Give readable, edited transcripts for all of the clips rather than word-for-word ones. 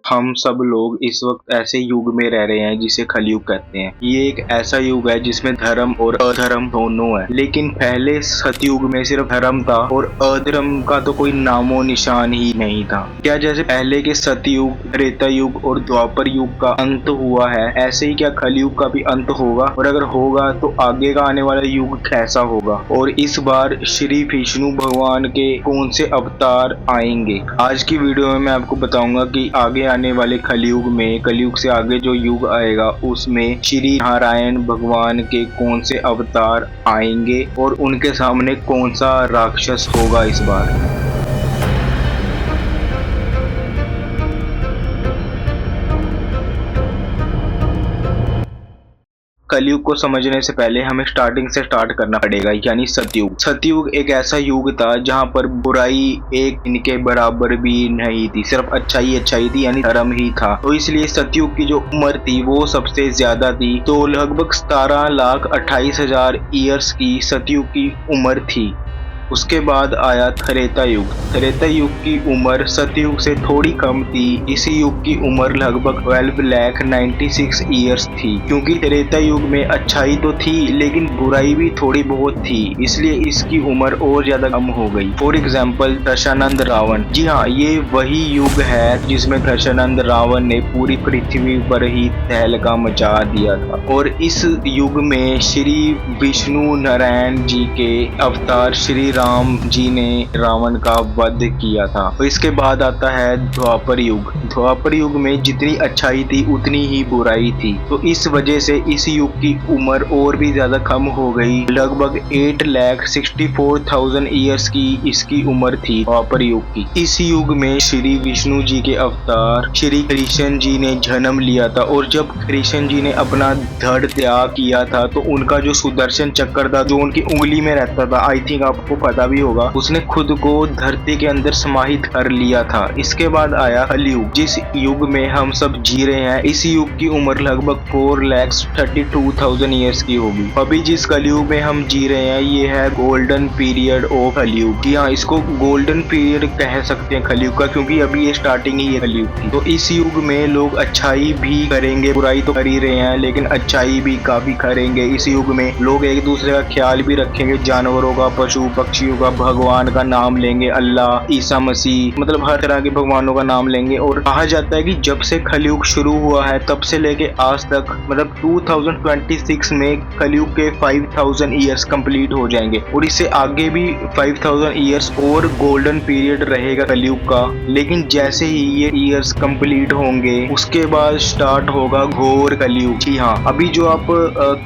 हम सब लोग इस वक्त ऐसे युग में रह रहे हैं जिसे कलयुग कहते हैं। ये एक ऐसा युग है जिसमें धर्म और अधर्म दोनों है। लेकिन पहले सतयुग में सिर्फ धर्म था और अधर्म का तो कोई नामो निशान ही नहीं था। क्या जैसे पहले के सतयुग, त्रेता युग और द्वापर युग का अंत हुआ है, ऐसे ही क्या कलयुग का भी अंत होगा? और अगर होगा तो आगे का आने वाला युग कैसा होगा? और इस बार श्री विष्णु भगवान के कौन से अवतार आएंगे? आज की वीडियो में मैं आपको बताऊंगा कि आगे आने वाले कलयुग में, कलयुग से आगे जो युग आएगा उसमें श्री नारायण भगवान के कौन से अवतार आएंगे और उनके सामने कौन सा राक्षस होगा इस बार। कलयुग को समझने से पहले हमें स्टार्टिंग से स्टार्ट करना पड़ेगा, यानी सतयुग। सतयुग एक ऐसा युग था जहां पर बुराई एक इनके बराबर भी नहीं थी, सिर्फ अच्छाई अच्छाई थी, यानी धर्म ही था। तो इसलिए सतयुग की जो उम्र थी वो सबसे ज्यादा थी। तो लगभग 17,28,000 ईयर्स की सतयुग की उम्र थी। उसके बाद आया त्रेता युग। त्रेता युग की उम्र सतयुग से थोड़ी कम थी। इस युग की उम्र लगभग 12,96 ईयर्स थी, क्योंकि त्रेता युग में अच्छाई तो थी लेकिन बुराई भी थोड़ी बहुत थी, इसलिए इसकी उम्र और ज्यादा कम हो गई। For example Dashanand Ravana. जी हाँ, ये वही युग है जिसमें दशानंद रावण ने पूरी पृथ्वी पर ही तहलका मचा दिया था। और इस युग में श्री विष्णु नारायण जी के अवतार श्री राम जी ने रावण का वध किया था। तो इसके बाद आता है द्वापर युग। द्वापर युग में जितनी अच्छाई थी उतनी ही बुराई थी, तो इस वजह से इस युग की उम्र और भी ज्यादा कम हो गई। लगभग 8,64,000 ईयर्स की इसकी उम्र थी द्वापर युग की। इस युग में श्री विष्णु जी के अवतार श्री कृष्ण जी ने जन्म लिया था, और जब कृष्ण जी ने अपना धड़ त्याग किया था तो उनका जो सुदर्शन चक्र था जो उनकी उंगली में रहता था, आई थिंक आपको पता भी होगा, उसने खुद को धरती के अंदर समाहित कर लिया था। इसके बाद आया कलयुग, जिस युग में हम सब जी रहे हैं। इस युग की उम्र लगभग 4,32,000 ईयर्स की होगी। अभी जिस कलयुग में हम जी रहे हैं ये है गोल्डन पीरियड ऑफ कलयुग। जी हाँ, इसको गोल्डन पीरियड कह सकते हैं कलयुग का, क्योंकि अभी ये स्टार्टिंग ही है कलयुग की। तो इस युग में लोग अच्छाई भी करेंगे, बुराई तो कर ही रहे हैं लेकिन अच्छाई भी काफी करेंगे। इस युग में लोग एक दूसरे का ख्याल भी रखेंगे, जानवरों का, पशु पक्षियों का, भगवान का नाम लेंगे, अल्लाह, ईसा मसीह, मतलब हर तरह के भगवानों का नाम लेंगे। और कहा जाता है कि जब से कलयुग शुरू हुआ है तब से लेके आज तक, मतलब 2026 में कलयुग के 5,000 ईयर्स कंप्लीट हो जाएंगे, और इससे आगे भी 5,000 ईयर्स और गोल्डन पीरियड रहेगा कलयुग का। लेकिन जैसे ही ये ईयर्स कंप्लीट होंगे उसके बाद स्टार्ट होगा घोर कलयुग। जी हाँ, अभी जो आप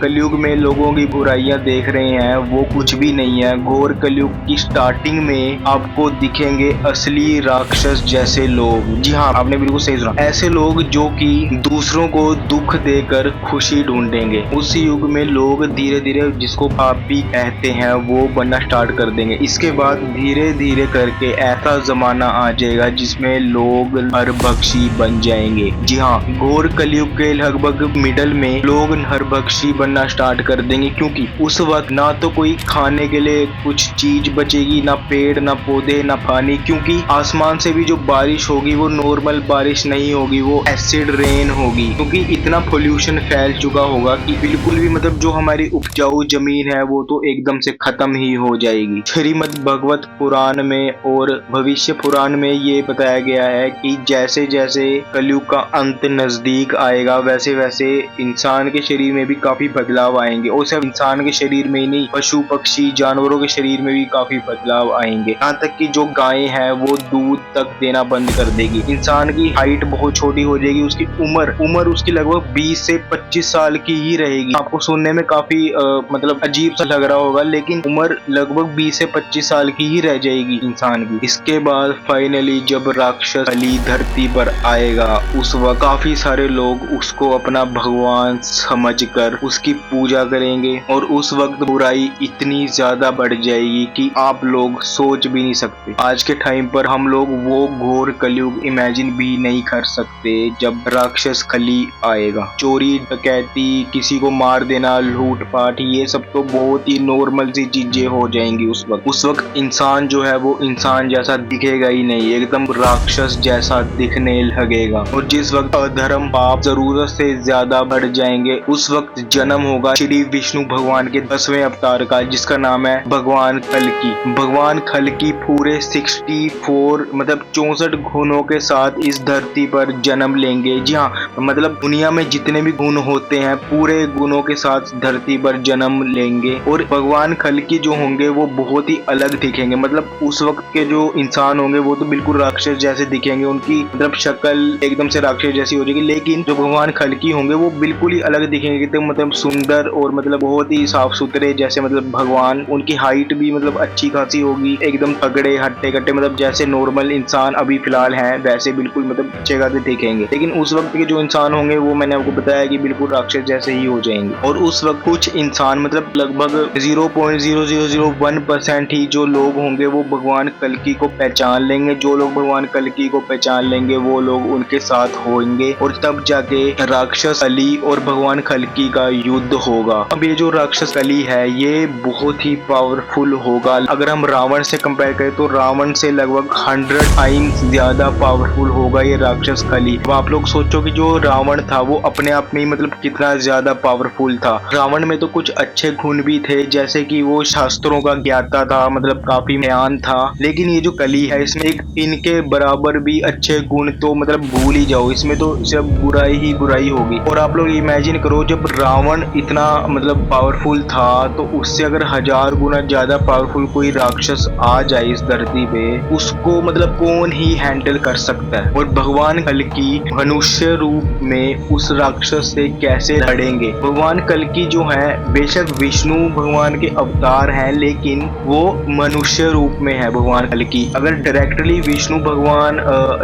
कलयुग में लोगों की बुराइयां देख रहे हैं वो कुछ भी नहीं है। घोर कलयुग की स्टार्टिंग में आपको दिखेंगे असली राक्षस जैसे लोग। जी हाँ, आपने बिल्कुल सही सुना, ऐसे लोग जो कि दूसरों को दुख देकर खुशी ढूंढेंगे। उस युग में लोग धीरे धीरे, जिसको पापी कहते हैं, वो बनना स्टार्ट कर देंगे। इसके बाद धीरे धीरे करके ऐसा जमाना आ जाएगा जिसमें लोग नरभक्षी बन जाएंगे। जी हाँ, घोर कलयुग के लगभग मिडल में लोग नरभक्षी बनना स्टार्ट कर देंगे, क्योंकि उस वक्त ना तो कोई खाने के लिए कुछ चीज बचेगी, ना पेड़, ना पौधे, ना पानी, क्योंकि आसमान से भी जो बारिश होगी वो नॉर्मल बारिश नहीं होगी, वो एसिड रेन होगी, क्योंकि इतना पोल्यूशन फैल चुका होगा कि बिल्कुल भी, मतलब जो हमारी उपजाऊ जमीन है वो तो एकदम से खत्म ही हो जाएगी। श्रीमद् भगवत पुराण में और भविष्य पुराण में ये बताया गया है कि जैसे जैसे कलयुग का अंत नजदीक आएगा वैसे वैसे इंसान के शरीर में भी काफी बदलाव आएंगे, और सिर्फ इंसान के शरीर में ही नहीं, पशु पक्षी जानवरों के शरीर में भी काफी बदलाव आएंगे। यहाँ तक कि जो गाय है वो दूध तक देना बंद कर देगी। इंसान की हाइट बहुत छोटी हो जाएगी, उसकी उम्र उसकी लगभग 20 से 25 साल की ही रहेगी। आपको सुनने में काफी मतलब अजीब सा लग रहा होगा, लेकिन उम्र लगभग 20 से 25 साल की ही रह जाएगी इंसान की। इसके बाद फाइनली जब राक्षस बलि धरती पर आएगा उस वक्त काफी सारे लोग उसको अपना भगवान समझकर उसकी पूजा करेंगे, और उस वक्त बुराई इतनी ज्यादा बढ़ जाएगी कि आप लोग सोच भी नहीं सकते। आज के टाइम पर हम लोग वो घोर कलयुग इमेजिन भी नहीं कर सकते जब राक्षस कली आएगा। चोरी डकैती, किसी को मार देना, लूटपाट, ये सब तो बहुत ही नॉर्मल सी चीजें हो जाएंगी उस वक्त इंसान जो है वो इंसान जैसा दिखेगा ही नहीं, एकदम राक्षस जैसा दिखने लगेगा। और जिस वक्त अधर्म पाप जरूरत से ज्यादा बढ़ जाएंगे उस वक्त जन्म होगा श्री विष्णु भगवान के 10वें अवतार का, जिसका नाम है भगवान कल्कि। भगवान कल्कि पूरे 64 मतलब 64 गुणों के साथ इस धरती पर जन्म लेंगे। जी हाँ, मतलब दुनिया में जितने भी गुण होते हैं पूरे गुणों के साथ धरती पर जन्म लेंगे। और भगवान कल्कि जो होंगे वो बहुत ही अलग दिखेंगे। मतलब उस वक्त के जो इंसान होंगे वो तो बिल्कुल राक्षस जैसे दिखेंगे, उनकी मतलब शक्ल एकदम से राक्षस जैसी हो जाएगी। लेकिन जो भगवान कल्कि होंगे वो बिल्कुल ही अलग दिखेंगे, तो मतलब सुंदर और मतलब बहुत ही साफ सुथरे जैसे मतलब भगवान। उनकी हाइट भी मतलब अच्छी खासी होगी, एकदम तगड़े हट्टे कट्टे, मतलब जैसे नॉर्मल इंसान अभी फिलहाल हैं वैसे बिल्कुल मतलब अच्छे खासे दिखेंगे। लेकिन उस वक्त के जो इंसान होंगे वो मैंने आपको बताया कि बिल्कुल राक्षस जैसे ही हो जाएंगे। और उस वक्त कुछ इंसान मतलब लगभग 0.0001% ही जो लोग होंगे वो भगवान कल्कि को पहचान लेंगे। जो लोग भगवान कल्कि को पहचान लेंगे वो लोग उनके साथ होंगे और तब जाके राक्षस कली और भगवान कल्कि का युद्ध होगा। अब ये जो राक्षस कली है ये बहुत ही पावरफुल होगा। अगर हम रावण से कंपेयर करें तो रावण से लगभग 100 टाइम्स ज्यादा पावरफुल होगा ये राक्षस कली। अब आप लोग सोचो कि जो रावण था वो अपने आप में मतलब कितना ज्यादा पावरफुल था। रावण में तो कुछ अच्छे गुण भी थे, जैसे कि वो शास्त्रों का ज्ञाता था, मतलब काफी ज्ञान था। लेकिन ये जो कली है इसमें एक इनके बराबर भी अच्छे गुण तो मतलब भूल ही जाओ, इसमें तो सिर्फ बुराई ही बुराई होगी। और आप लोग इमेजिन करो जब रावण इतना मतलब पावरफुल था तो उससे अगर 1000 गुना ज्यादा पावरफुल कोई राक्षस आ जाए इस धरती पे, उसको मतलब कौन ही हैंडल कर सकता है। और भगवान कल्कि मनुष्य रूप में उस राक्षस से कैसे लड़ेंगे। भगवान कल्कि जो है बेशक विष्णु भगवान के अवतार हैं लेकिन वो मनुष्य रूप में है भगवान कल्कि। अगर डायरेक्टली विष्णु भगवान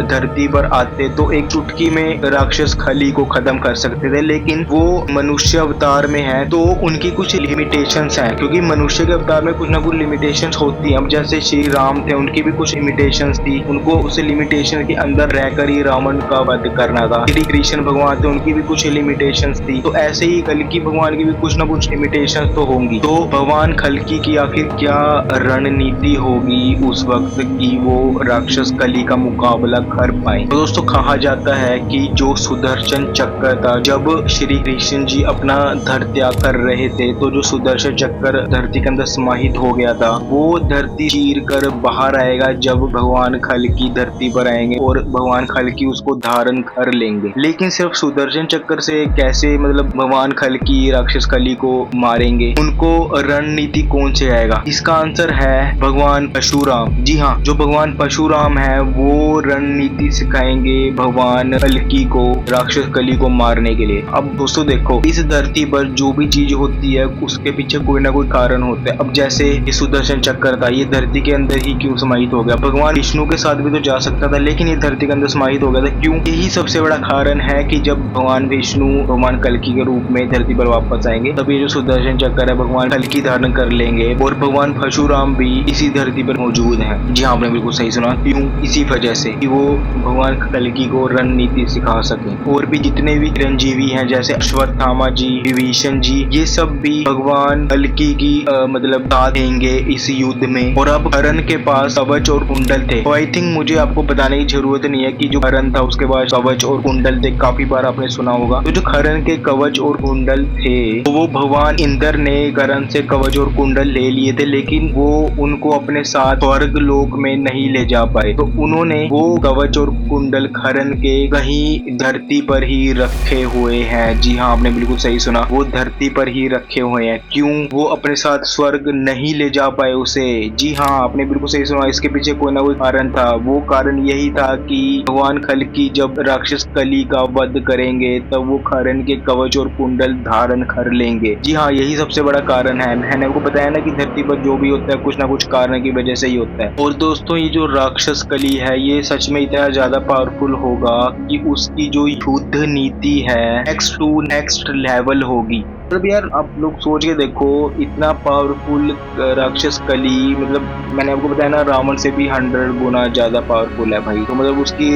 धरती पर आते तो एक चुटकी में राक्षस कली को खत्म कर सकते थे, लेकिन वो मनुष्य अवतार में है तो उनकी कुछ लिमिटेशंस हैं, क्योंकि मनुष्य के अवतार में कुछ ना कुछ लिमिटेशंस होती हैं। अब जैसे श्री राम थे उनकी भी कुछ लिमिटेशंस थी, उनको उस लिमिटेशन के अंदर रहकर ही रावण का वध करना था। श्री कृष्ण भगवान थे उनकी भी कुछ लिमिटेशंस थी, तो ऐसे ही कल्कि भगवान की भी कुछ ना कुछ लिमिटेशंस तो होंगी। तो भगवान कल्कि की आखिर क्या रणनीति होगी उस वक्त की वो राक्षस कली का मुकाबला कर पाए। तो दोस्तों कहा जाता है कि जो सुदर्शन चक्र था, जब श्री कृष्ण जी अपना धड़ त्याग कर रहे थे तो जो सुदर्शन चक्र धरती के अंदर समाहित हो गया था वो धरती चीर कर बाहर आएगा जब भगवान कल्कि धरती पर आएंगे और भगवान कल्कि उसको धारण कर लेंगे। लेकिन सिर्फ सुदर्शन चक्र से कैसे मतलब भगवान कल्कि राक्षस कली को मारेंगे, उनको रणनीति कौन से आएगा? इसका आंसर है भगवान परशुराम। जी हाँ, जो भगवान परशुराम है वो रणनीति सिखाएंगे भगवान कल्कि को राक्षस कली को मारने के लिए। अब दोस्तों देखो, इस धरती पर जो भी चीज होती है उसके पीछे कोई ना कोई कारण होता है। अब जैसे ये सुदर्शन चक्र था, ये धरती के अंदर ही क्यों समाहित हो गया? भगवान विष्णु के साथ भी तो जा सकता था लेकिन ये धरती के अंदर समाहित हो गया था, क्यों? यही सबसे बड़ा कारण है कि जब भगवान विष्णु भगवान कल्कि के रूप में धरती पर वापस आएंगे तब ये जो सुदर्शन चक्र है भगवान कल्कि धारण कर लेंगे और भगवान परशुराम भी इसी धरती पर मौजूद हैं। जी हाँ, आपने बिल्कुल सही सुना। क्यों? इसी वजह से कि वो भगवान कल्कि को रणनीति सिखा सके। और भी जितने भी चिरंजीवी हैं जैसे अश्वत्थामा जी, विभीषण जी, ये सब भी भगवान कल्कि की मतलब साथ देंगे इस युद्ध में। और अब हरण के पास कवच और कुंडल थे, तो आई थिंक मुझे आपको बताने की जरूरत नहीं है कि जो हरण था उसके पास कवच और कुंडल थे, काफी बार आपने सुना होगा। तो जो हरण के कवच और कुंडल थे तो वो भगवान इंद्र ने हरण से कवच और कुंडल ले लिए थे, लेकिन वो उनको अपने साथ स्वर्ग लोक में नहीं ले जा पाए। तो उन्होंने वो कवच और कुंडल हरण के कहीं धरती पर ही रखे हुए हैं। जी हाँ, आपने बिल्कुल सही सुना, वो धरती पर ही रखे हुए हैं। क्यों वो अपने साथ स्वर्ग नहीं ले जा पाए उसे? जी हाँ, आपने बिल्कुल सही सुना, इसके पीछे कोई ना कोई कारण था। वो कारण यही था कि भगवान कल्कि जब राक्षस कली का वध करेंगे तब वो हरण के कवच और कुंडल धारण कर लेंगे। जी हाँ, यही सबसे बड़ा कारण है। मैंने आपको बताया ना कि धरती पर जो भी होता है कुछ ना कुछ कारण की वजह से ही होता है। और दोस्तों ये जो राक्षस कली है ये सच में इतना ज्यादा पावरफुल होगा कि उसकी जो युद्ध नीति है नेक्स्ट टू नेक्स्ट लेवल होगी। मतलब यार आप लोग सोच के देखो, इतना पावरफुल राक्षस कली, मतलब मैंने आपको बताया ना, रावण से भी 100 गुना ज्यादा पावरफुल है भाई। तो मतलब उसकी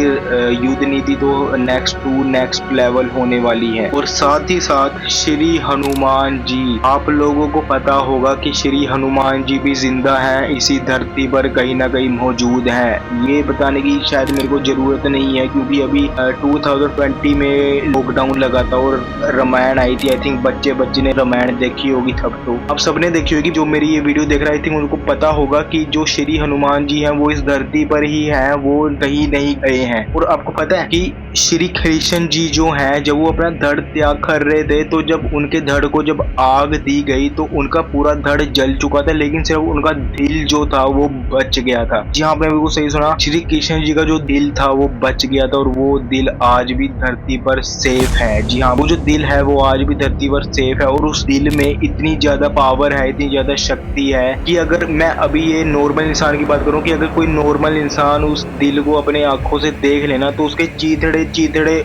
युद्ध नीति तो नेक्स्ट लेवल होने वाली है। और साथ ही साथ श्री हनुमान जी, आप लोगों को पता होगा कि श्री हनुमान जी भी जिंदा हैं, इसी धरती पर कहीं ना कहीं मौजूद हैं। ये बताने की शायद मेरे को जरूरत नहीं है, क्योंकि अभी 2020 में लॉकडाउन लगा था और रामायण आई थी। आई थिंक बच्चे ने रामायण देखी होगी तब तो। अब सबने देखी होगी, जो मेरी ये वीडियो देख रहा है, आई थिंक उनको पता होगा कि जो श्री हनुमान जी हैं वो इस धरती पर ही हैं, वो कहीं नहीं गए हैं। और आपको पता है कि श्री कृष्ण जी जो हैं, जब वो अपना धड़ त्याग कर रहे थे, तो जब उनके धड़ को जब आग दी गई तो उनका पूरा धड़ जल चुका था, लेकिन सिर्फ उनका दिल जो था वो बच गया था। जी हाँ, आपने बिल्कुल सही सुना, श्री कृष्ण जी का जो दिल था वो बच गया था, और वो दिल आज भी धरती पर सेफ है। जी हाँ, वो जो दिल है वो आज भी धरती पर सेफ है। और उस दिल में इतनी ज्यादा पावर है, इतनी ज्यादा शक्ति है कि अगर मैं अभी ये नॉर्मल इंसान की बात करूं, कि अगर कोई नॉर्मल इंसान उस दिल को अपने आंखों से देख लेना तो उसके चीथड़े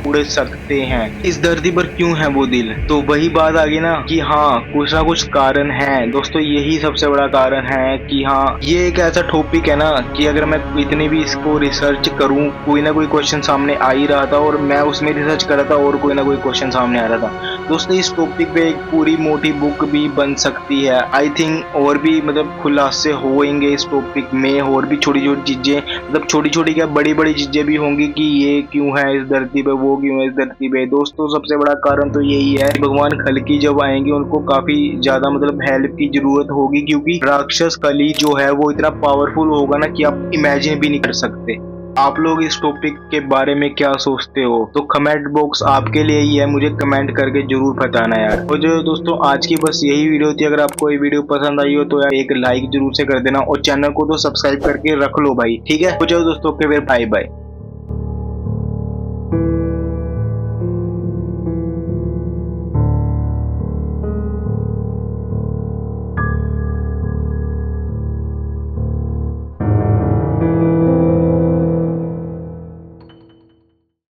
उड़ सकते हैं। इस धरती पर क्यों है वो दिल? तो वही बात आ गई ना कि हाँ, कुछ ना कुछ कारण है दोस्तों। यही सबसे बड़ा कारण है कि हाँ, ये एक ऐसा टॉपिक है ना कि अगर मैं इतने भी इसको रिसर्च करूं, कोई ना कोई क्वेश्चन सामने आ ही रहा था, और मैं उसमें रिसर्च कर रहा था और कोई ना कोई क्वेश्चन सामने आ रहा था। दोस्तों इस टॉपिक पे एक पूरी मोटी बुक भी बन सकती है। आई थिंक और भी मतलब खुलासे होंगे इस टॉपिक में, और भी छोटी छोटी चीजें, मतलब छोटी छोटी क्या बड़ी बड़ी चीजें भी होंगी कि ये क्यों है इस धरती पे, वो क्यों है इस धरती पे। दोस्तों सबसे बड़ा कारण तो यही है, भगवान कल्कि जब आएंगे उनको काफी ज्यादा मतलब हेल्प की जरूरत होगी, क्योंकि राक्षस कली जो है वो इतना पावरफुल होगा ना कि आप इमेजिन भी नहीं कर सकते। आप लोग इस टॉपिक के बारे में क्या सोचते हो? तो कमेंट बॉक्स आपके लिए ही है, मुझे कमेंट करके जरूर बताना यार। और जो दोस्तों आज की बस यही वीडियो थी। अगर आपको ये वीडियो पसंद आई हो तो यार एक लाइक जरूर से कर देना, और चैनल को तो सब्सक्राइब करके रख लो भाई, ठीक है। तो चलो दोस्तों, के फिर बाय बाय।